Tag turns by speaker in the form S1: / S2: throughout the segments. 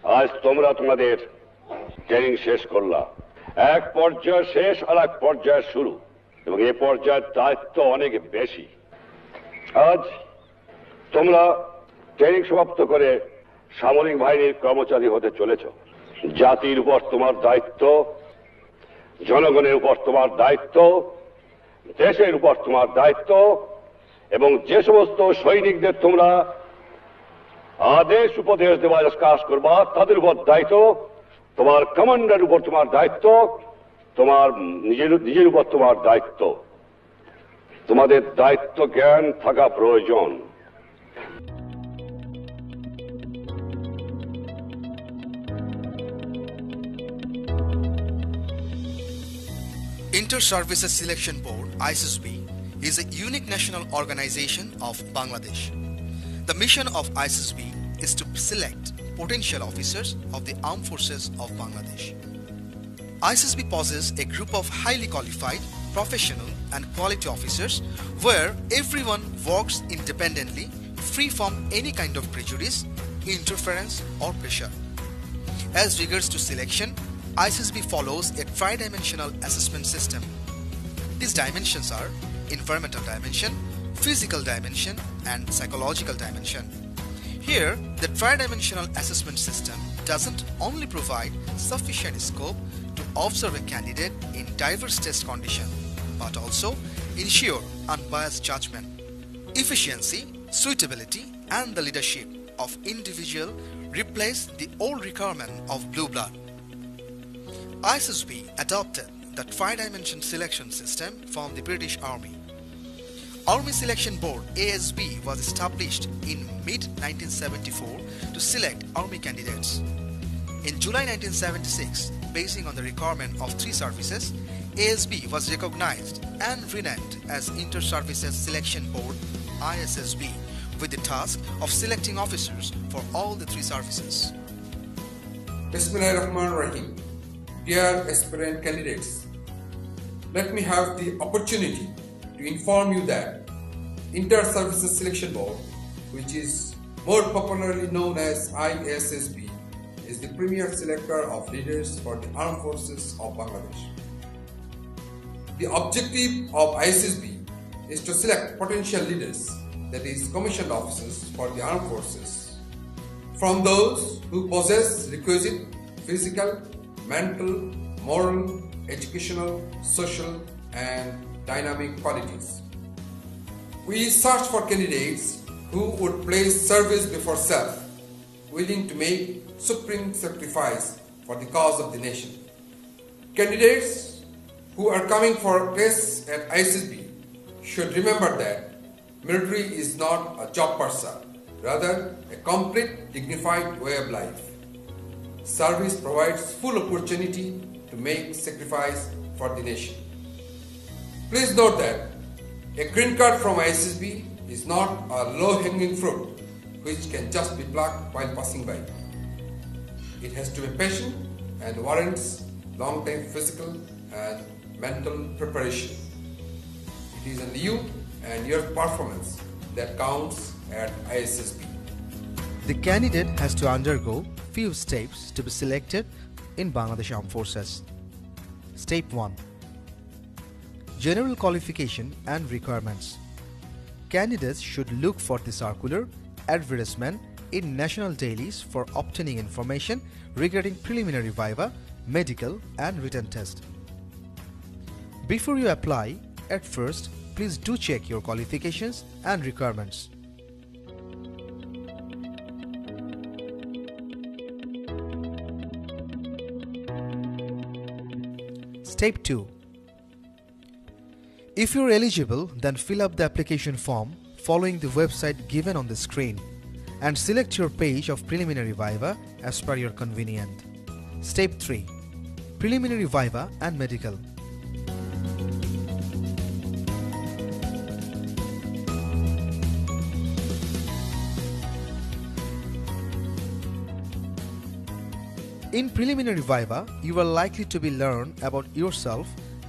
S1: আজ তোমরা তোমাদের ট্রেনিং শেষ করলা। এক পর্যায় শেষ আর এক পর্যায় শুরু, এবং এই পর্যায়ের দায়িত্ব অনেক বেশি। আজ তোমরা ট্রেনিং সমাপ্ত করে সামরিক বাহিনীর কর্মচারী হতে চলেছ। জাতির উপর তোমার দায়িত্ব, জনগণের উপর তোমার দায়িত্ব, দেশের উপর তোমার দায়িত্ব, এবং যে সমস্ত সৈনিকদের তোমরা আদেশ উপদেশ দেওয়ার কাজ করবা তাদের উপর দায়িত্ব, তোমার কমান্ডারের উপর তোমার দায়িত্ব, তোমার নিজের উপর তোমার দায়িত্ব। তোমাদের দায়িত্ব জ্ঞান থাকা প্রয়োজন।
S2: Inter-Services Selection Board (ISSB) is a unique national organization of Bangladesh. The mission of ISSB is to select potential officers of the armed forces of Bangladesh. ISSB possesses a group of highly qualified, professional and quality officers where everyone works independently, free from any kind of prejudice, interference or pressure. As regards to selection, ISSB follows a tri-dimensional assessment system. These dimensions are environmental dimension, physical dimension and psychological dimension. Here, the tri-dimensional assessment system doesn't only provide sufficient scope to observe a candidate in diverse test conditions, but also ensure unbiased judgment, efficiency, suitability and the leadership of individual replace the old requirement of blue blood. ISSB adopted the tri-dimension selection system from the British Army. Army Selection Board (ASB) was established in mid-1974 to select Army candidates. In July 1976, basing on the requirement of 3 services, ASB was recognized and renamed as Inter-Services Selection Board (ISSB) with the task of selecting officers for all the 3 services.
S3: Bismillahirrahmanirrahim. Dear aspirant candidates, let me have the opportunity to inform you that Inter-Services Selection Board, which is more popularly known as ISSB, is the premier selector of leaders for the armed forces of Bangladesh. The objective of ISSB is to select potential leaders, that is, commissioned officers for the armed forces, from those who possess requisite physical, mental, moral, educational, social, and dynamic qualities. We search for candidates who would place service before self, willing to make supreme sacrifice for the cause of the nation. Candidates who are coming for tests at ISSB should remember that military is not a job parsa, rather a complete dignified way of life. Service provides full opportunity to make sacrifice for the nation. Please note that a green card from ISSB is not a low-hanging fruit which can just be plucked while passing by. It has to be patient and warrants long-time physical and mental preparation. It is only you and your performance that counts at ISSB.
S2: The candidate has to undergo few steps to be selected in Bangladesh Armed Forces. Step 1. General qualification and requirements. Candidates should look for the circular advertisement in national dailies for obtaining information regarding preliminary viva, medical and written test. Before you apply, at first, please do check your qualifications and requirements. Step 2. If you're eligible, then fill up the application form following the website given on the screen and select your page of preliminary viva as per your convenience. Step 3. Preliminary viva and medical. In preliminary viva, you are likely to be learn about yourself,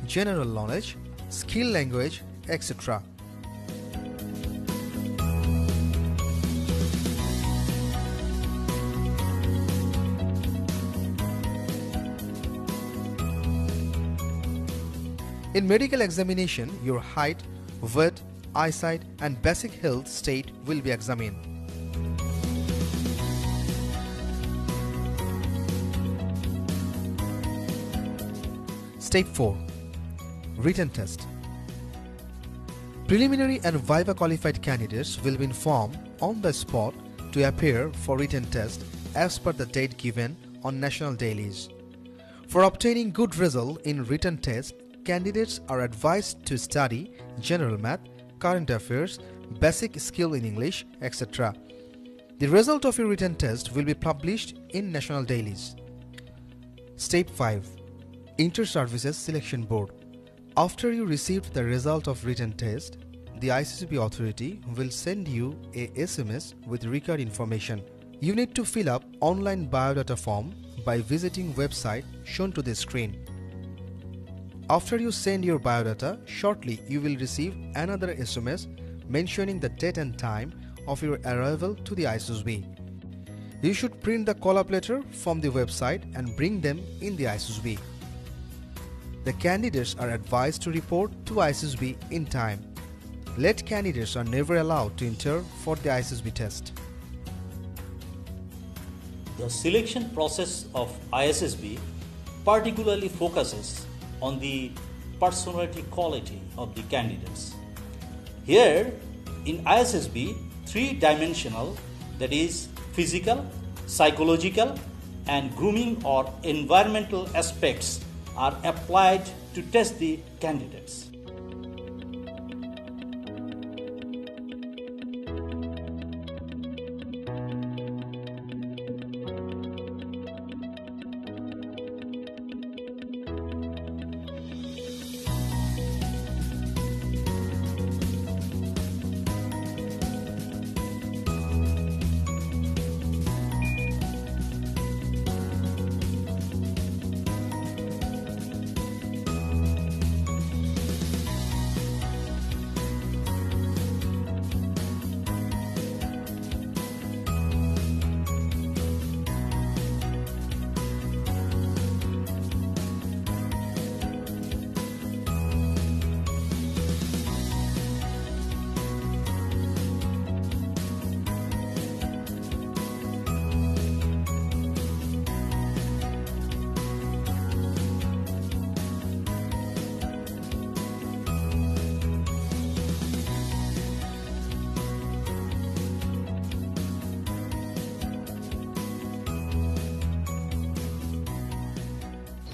S2: general knowledge, skill language, etc. In medical examination, your height, weight, eyesight and basic health state will be examined. Step 4. Written test. Preliminary and Viva qualified candidates will be informed on the spot to appear for written test as per the date given on national dailies. For obtaining good result in written test, candidates are advised to study general math, current affairs, basic skill in English, etc. The result of your written test will be published in national dailies. Step 5. Inter-Services Selection Board. After you received the result of written test, the ICSB authority will send you a SMS with required information. You need to fill up online biodata form by visiting website shown to the screen. After you send your biodata, shortly you will receive another SMS mentioning the date and time of your arrival to the ISSB. You should print the call-up letter from the website and bring them in the ISSB. The candidates are advised to report to ISSB in time. Late candidates are never allowed to enter for the ISSB test.
S4: The selection process of ISSB particularly focuses on the personality quality of the candidates. Here in ISSB, three-dimensional, that is physical, psychological and grooming or environmental aspects are applied to test the candidates.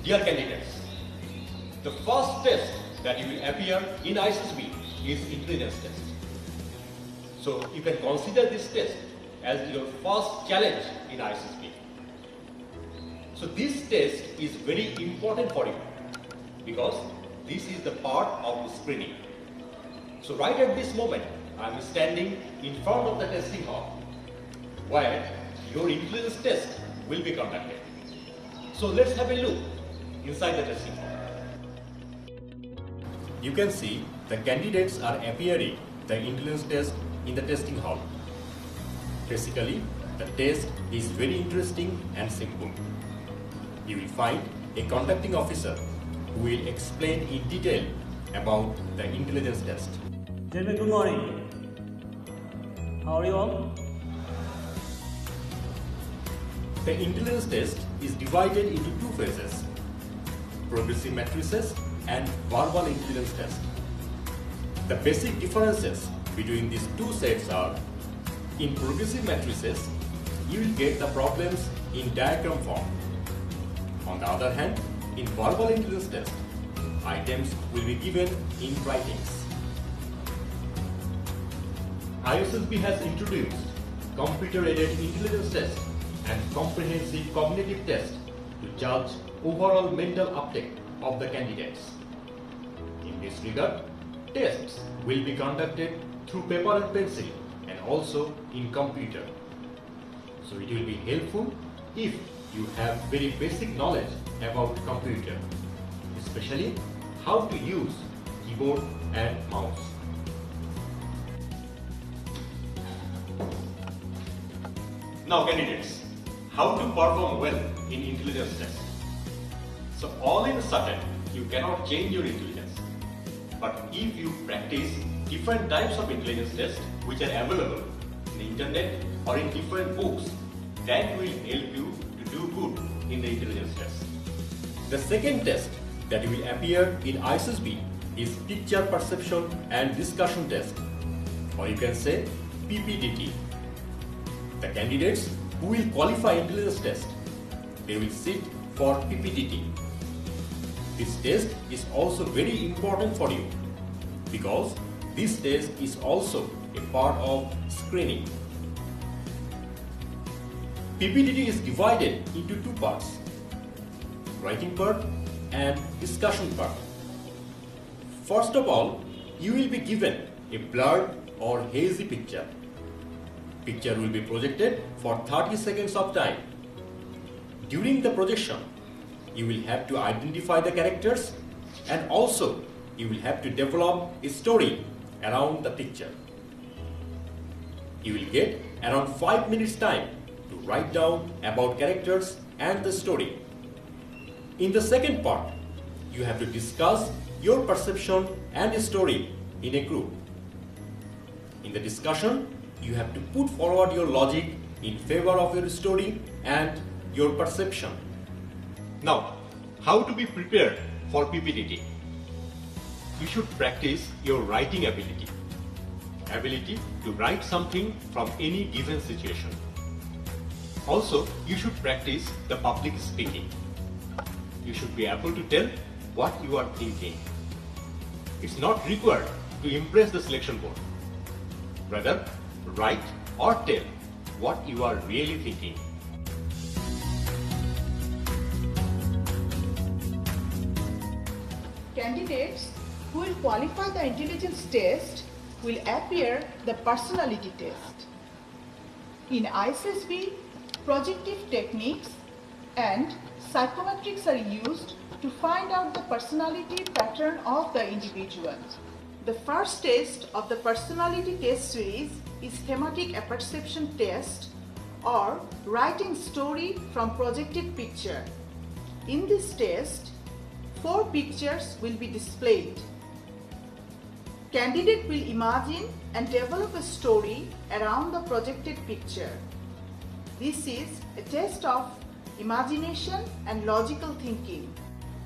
S5: Dear candidates, the first test that you will appear in ISSB is intelligence test. So you can consider this test as your first challenge in ISSB. So this test is very important for you because this is the part of the screening. So right at this moment, I am standing in front of the testing hall where your intelligence test will be conducted. So let's have a look inside the testing hall. You can see the candidates are appearing the intelligence test in the testing hall. Basically, the test is very interesting and simple. You will find a conducting officer who will explain in detail about the intelligence test.
S6: Gentlemen, good morning. How are you all?
S5: The intelligence test is divided into two phases: progressive matrices and verbal intelligence test. The basic differences between these two sets are: in progressive matrices, you will get the problems in diagram form. On the other hand, in verbal intelligence test, items will be given in writings. ISSB has introduced computer-aided intelligence test and comprehensive cognitive test to judge overall mental uptake of the candidates. In this regard, tests will be conducted through paper and pencil and also in computer. So it will be helpful if you have very basic knowledge about computer, especially how to use keyboard and mouse. Now candidates, how to perform well in intelligence test. So all in a sudden, you cannot change your intelligence. But if you practice different types of intelligence tests which are available in the internet or in different books, that will help you to do good in the intelligence test. The second test that will appear in ISSB is Picture Perception and Discussion Test, or you can say PPDT. The candidates who will qualify intelligence test, they will sit for PPDT. This test is also very important for you because this test is also a part of screening. PPDT is divided into two parts, writing part and discussion part. First of all, you will be given a blurred or hazy picture. Picture will be projected for 30 seconds of time. During the projection, you will have to identify the characters and also you will have to develop a story around the picture. You will get around 5 minutes time to write down about characters and the story. In the second part, you have to discuss your perception and story in a group. In the discussion, you have to put forward your logic in favor of your story and your perception. Now, how to be prepared for PPDT? You should practice your writing ability to write something from any given situation. Also, you should practice the public speaking. You should be able to tell what you are thinking. It's not required to impress the selection board. Rather, write or tell what you are really thinking.
S7: Candidates who will qualify the intelligence test will appear the personality test. In ISSB, projective techniques and psychometrics are used to find out the personality pattern of the individual. The first test of the personality test series is thematic apperception test or writing story from projected picture. In this test, 4 pictures will be displayed. Candidate will imagine and develop a story around the projected picture. This is a test of imagination and logical thinking.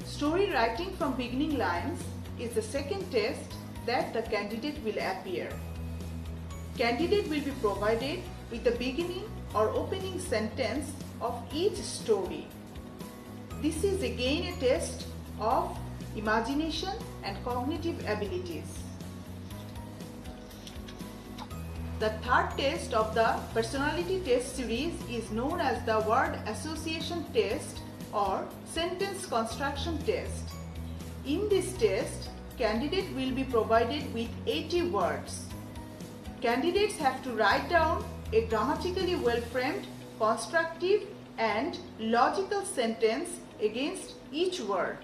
S7: Story writing from beginning lines is the second test that the candidate will appear. Candidate will be provided with the beginning or opening sentence of each story. This is again a test of imagination and cognitive abilities. The third test of the personality test series is known as the word association test or sentence construction test. In this test, candidate will be provided with 80 words. Candidates have to write down a grammatically well-framed, constructive and logical sentence against each word.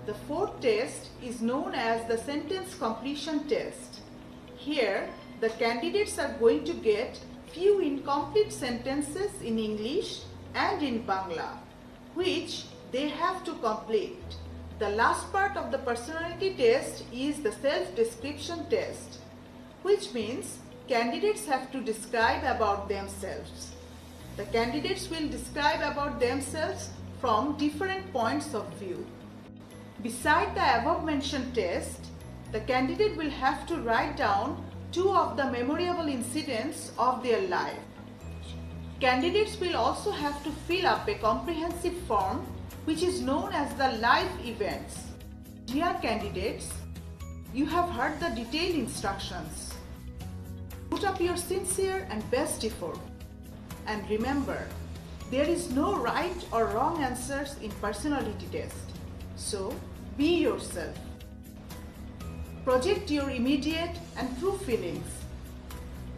S7: The fourth test is known as the sentence completion test. Here, the candidates are going to get few incomplete sentences in English and in Bangla, which they have to complete. The last part of the personality test is the self-description test, which means candidates have to describe about themselves. The candidates will describe about themselves from different points of view. Beside the above mentioned test, the candidate will have to write down 2 of the memorable incidents of their life. Candidates will also have to fill up a comprehensive form which is known as the life events. Dear candidates, you have heard the detailed instructions. Put up your sincere and best effort. And remember, there is no right or wrong answers in personality test. So, be yourself. Project your immediate and true feelings.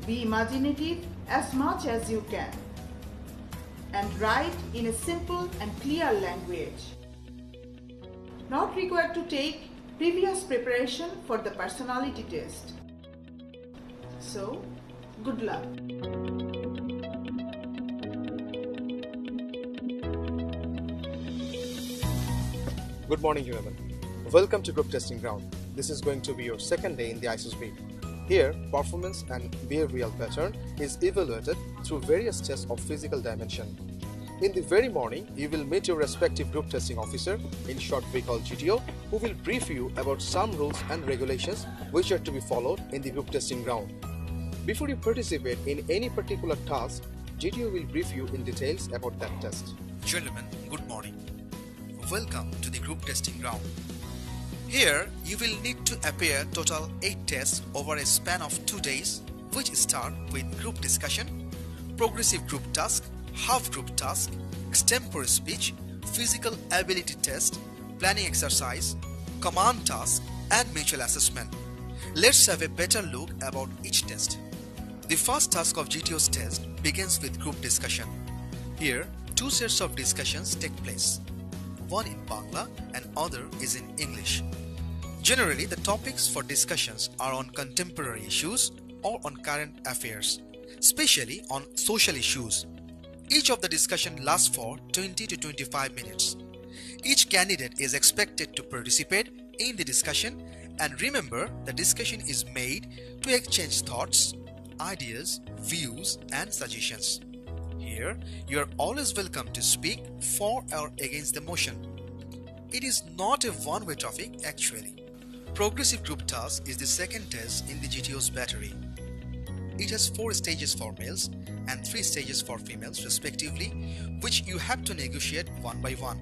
S7: Be imaginative as much as you can. And write in a simple and clear language. Not required to take previous preparation for the personality test. So, good luck.
S8: Good morning, Jalal. Welcome to Group Testing Ground. This is going to be your second day in the ISSB. Here, performance and behavioral pattern is evaluated through various tests of physical dimension. In the very morning, you will meet your respective group testing officer, in short we call GTO, who will brief you about some rules and regulations which are to be followed in the group testing ground. Before you participate in any particular task, GTO will brief you in details about that test.
S2: Gentlemen, good morning. Welcome to the group testing ground. Here, you will need to appear total 8 tests over a span of 2 days, which start with group discussion, progressive group task, half group task, extempore speech, physical ability test, planning exercise, command task, and mutual assessment. Let's have a better look about each test. The first task of GTO's test begins with group discussion. Here, 2 sets of discussions take place. One in Bangla and other is in English. Generally, the topics for discussions are on contemporary issues or on current affairs, especially on social issues. Each of the discussion lasts for 20 to 25 minutes. Each candidate is expected to participate in the discussion, and remember, the discussion is made to exchange thoughts, ideas, views, and suggestions. Here, you are always welcome to speak for or against the motion. It is not a one-way traffic actually. Progressive group task is the second test in the GTO's battery. It has 4 stages for males and 3 stages for females respectively, which you have to negotiate one by one.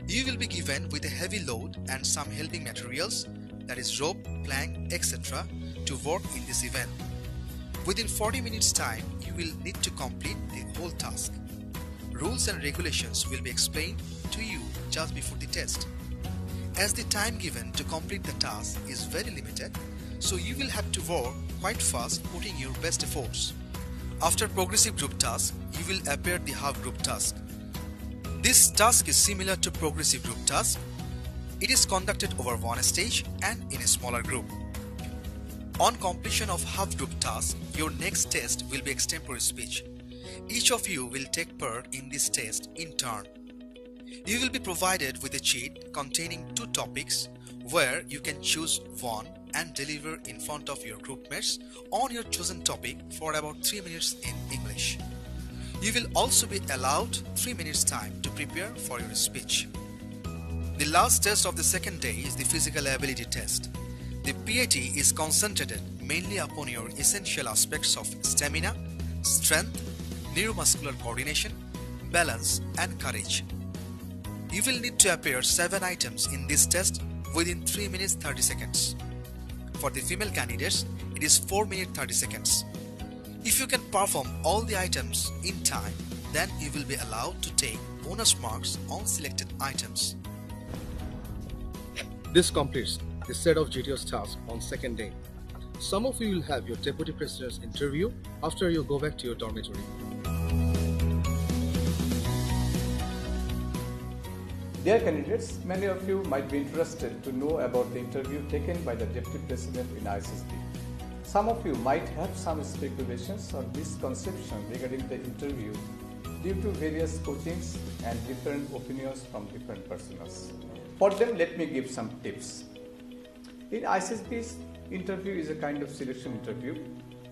S2: You will be given with a heavy load and some helping materials, that is rope, plank, etc. to work in this event. Within 40 minutes time, you will need to complete the whole task. Rules and regulations will be explained to you just before the test. As the time given to complete the task is very limited, so you will have to work quite fast, putting your best efforts. After progressive group task, you will appear the half group task. This task is similar to progressive group task. It is conducted over one stage and in a smaller group. On completion of half group task, your next test will be extempore speech. Each of you will take part in this test in turn. You will be provided with a sheet containing 2 topics where you can choose one and deliver in front of your groupmates on your chosen topic for about 3 minutes in English. You will also be allowed 3 minutes time to prepare for your speech. The last test of the second day is the physical ability test. The PAT is concentrated mainly upon your essential aspects of stamina, strength, neuromuscular coordination, balance, and courage. You will need to appear 7 items in this test within 3 minutes 30 seconds. For the female candidates, it is 4 minutes 30 seconds. If you can perform all the items in time, then you will be allowed to take bonus marks on selected items.
S8: This completes the set of GTO's tasks on second day. Some of you will have your deputy president's interview after you go back to your dormitory.
S9: Dear candidates, many of you might be interested to know about the interview taken by the Deputy President in ISSB. Some of you might have some speculations or misconceptions regarding the interview due to various coachings and different opinions from different persons. For them, let me give some tips. In ISSB's interview is a kind of selection interview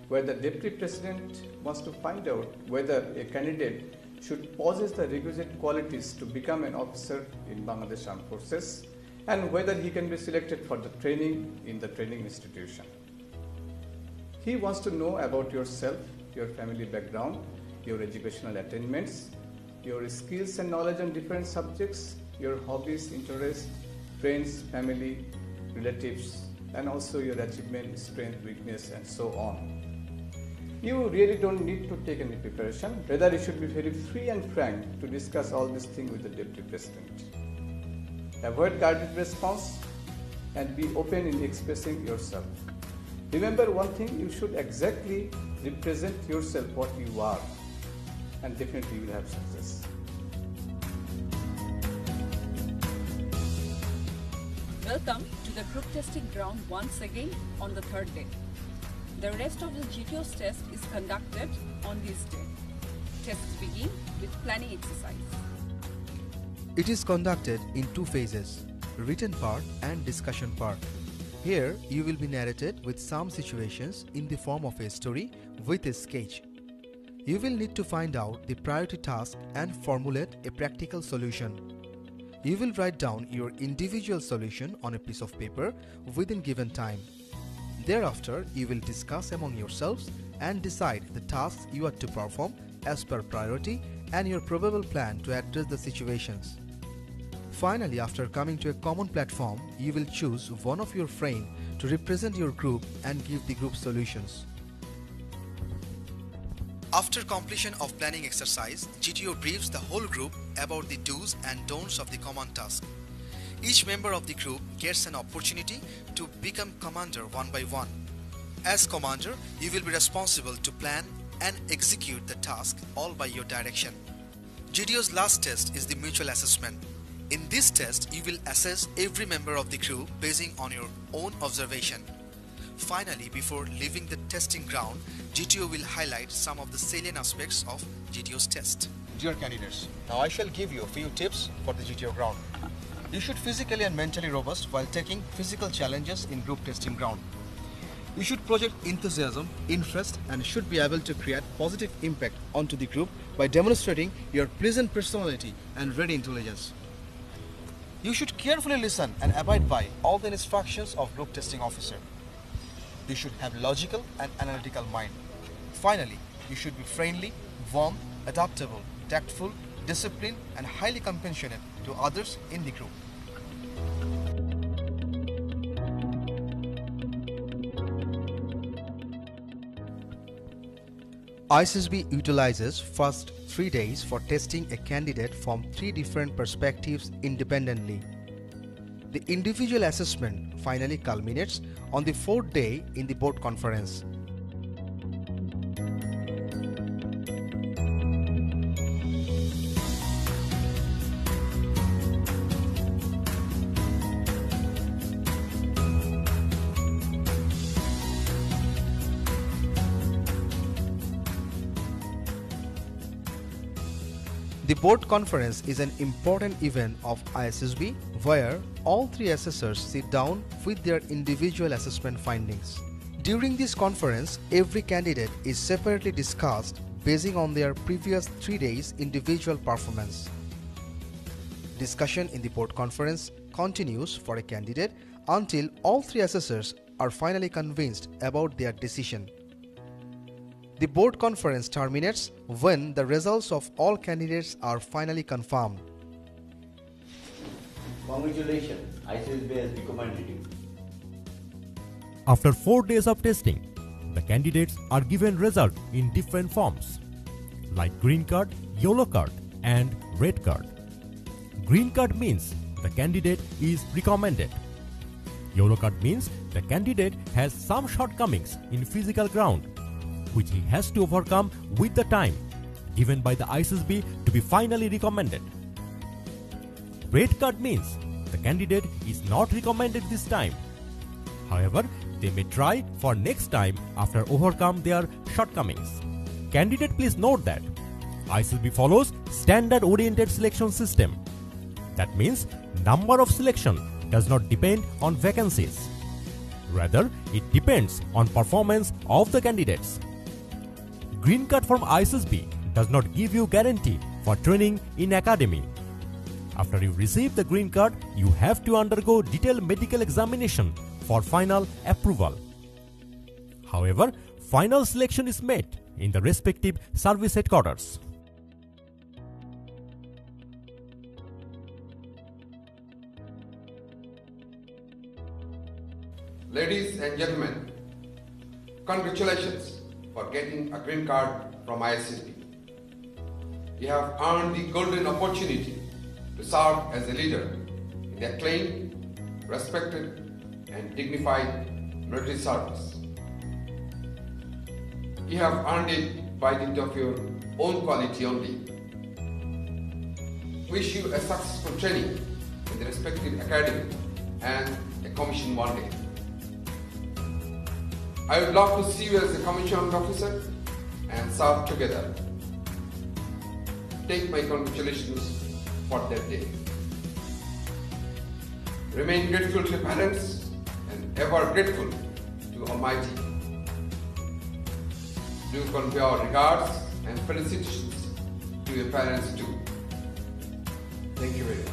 S9: where the Deputy President wants to find out whether a candidate should possess the requisite qualities to become an officer in Bangladesh Armed Forces and whether he can be selected for the training in the training institution. He wants to know about yourself, your family background, your educational attainments, your skills and knowledge on different subjects, your hobbies, interests, friends, family, relatives, and also your achievement, strength, weakness, and so on. You really don't need to take any preparation. Rather, you should be very free and frank to discuss all these things with the Deputy President. Avoid guarded response and be open in expressing yourself. Remember one thing, you should exactly represent yourself what you are, and definitely you will have success.
S10: Welcome to the group testing ground once again on the 3rd day. The rest of the GTO's test is conducted on this day. Tests begin with planning exercise.
S2: It is conducted in 2 phases.
S8: written part and discussion part. Here you will be narrated with some situations in the form of a story with a sketch. You will need to find out the priority task and formulate a practical solution. You will write down your individual solution on a piece of paper within given time. Thereafter, you will discuss among yourselves and decide the tasks you are to perform as per priority and your probable plan to address the situations. Finally, after coming to a common platform, you will choose one of your friends to represent your group and give the group solutions.
S2: After completion of planning exercise, GTO briefs the whole group about the do's and don'ts of the common task. Each member of the group gets an opportunity to become commander one by one. As commander, you will be responsible to plan and execute the task all by your direction. GTO's last test is the mutual assessment. In this test, you will assess every member of the group basing on your own observation. Finally, before leaving the testing ground, GTO will highlight some of the salient aspects of GTO's test.
S8: Dear candidates, now I shall give you a few tips for the GTO ground. You should physically and mentally robust while taking physical challenges in group testing ground. You should project enthusiasm, interest, and should be able to create positive impact onto the group by demonstrating your pleasant personality and ready intelligence. You should carefully listen and abide by all the instructions of group testing officer. You should have logical and analytical mind. Finally, you should be friendly, warm, adaptable, tactful, disciplined, and highly compassionate to others in the group. ISSB utilizes first 3 days for testing a candidate from 3 different perspectives independently. The individual assessment finally culminates on the 4th day in the board conference. The board conference is an important event of ISSB where all 3 assessors sit down with their individual assessment findings. During this conference, every candidate is separately discussed basing on their previous 3 days' individual performance. Discussion in the board conference continues for a candidate until all 3 assessors are finally convinced about their decision. The board conference terminates when the results of all candidates are finally confirmed.
S6: Congratulations, ISSB has recommended you.
S11: After 4 days of testing, the candidates are given result in different forms like green card, yellow card and red card. Green card means the candidate is recommended. Yellow card means the candidate has some shortcomings in physical ground which he has to overcome with the time given by the ISSB to be finally recommended. Red card means the candidate is not recommended this time. However, they may try for next time after overcome their shortcomings. Candidate, please note that ISSB follows standard oriented selection system. That means number of selection does not depend on vacancies. Rather, it depends on performance of the candidates. Green card from ISSB does not give you guarantee for training in academy. After you receive the green card, you have to undergo detailed medical examination for final approval. However, final selection is made in the respective service headquarters.
S3: Ladies and gentlemen, congratulations for getting a green card from ISSB. You have earned the golden opportunity to serve as a leader in the acclaimed, respected, and dignified military service. You have earned it by dint of your own quality only. Wish you a successful training in the respective academy and a commission one day. I would love to see you as a commissioned officer and serve together. Take my congratulations for that day. Remain grateful to parents and ever grateful to Almighty. Do convey our regards and felicitations to your parents too. Thank you very much.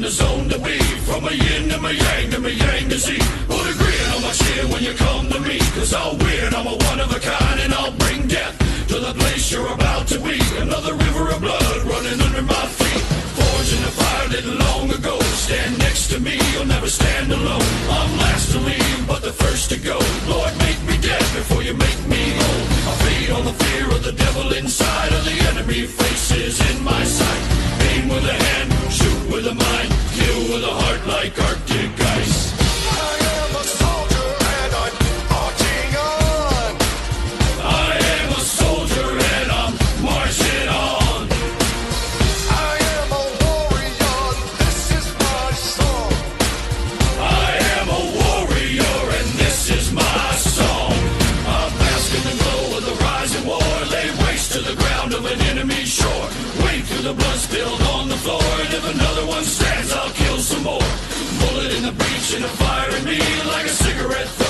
S12: the zone to be. From a yin to my yang to my yang to Z. Put a grin on my chin when you come to me. Cause I'll win, I'm a one of a kind, and I'll bring death to the place you're about to be. Another river of blood running under my feet. Forged in the fire little long ago. Stand next to me, you'll never stand alone. I'm last to leave, but the first to go. Lord, make me dead before you make me whole. I feed on the fear of the devil inside of the enemy faces in my sight. Aim with a hand, shoot with a mind, kill with a heart like Arctic ice. I am a soldier and I'm marching on. I am a soldier and I'm marching on. I am a warrior, this is my song. I am a warrior and this is my song. I bask in the glow of the rising war, lay waste to the ground of an enemy shore. Wade through the blood spilled on the floor, and if another one stands, I'll kill some more. Bullet in the breach and a fire in me like a cigarette.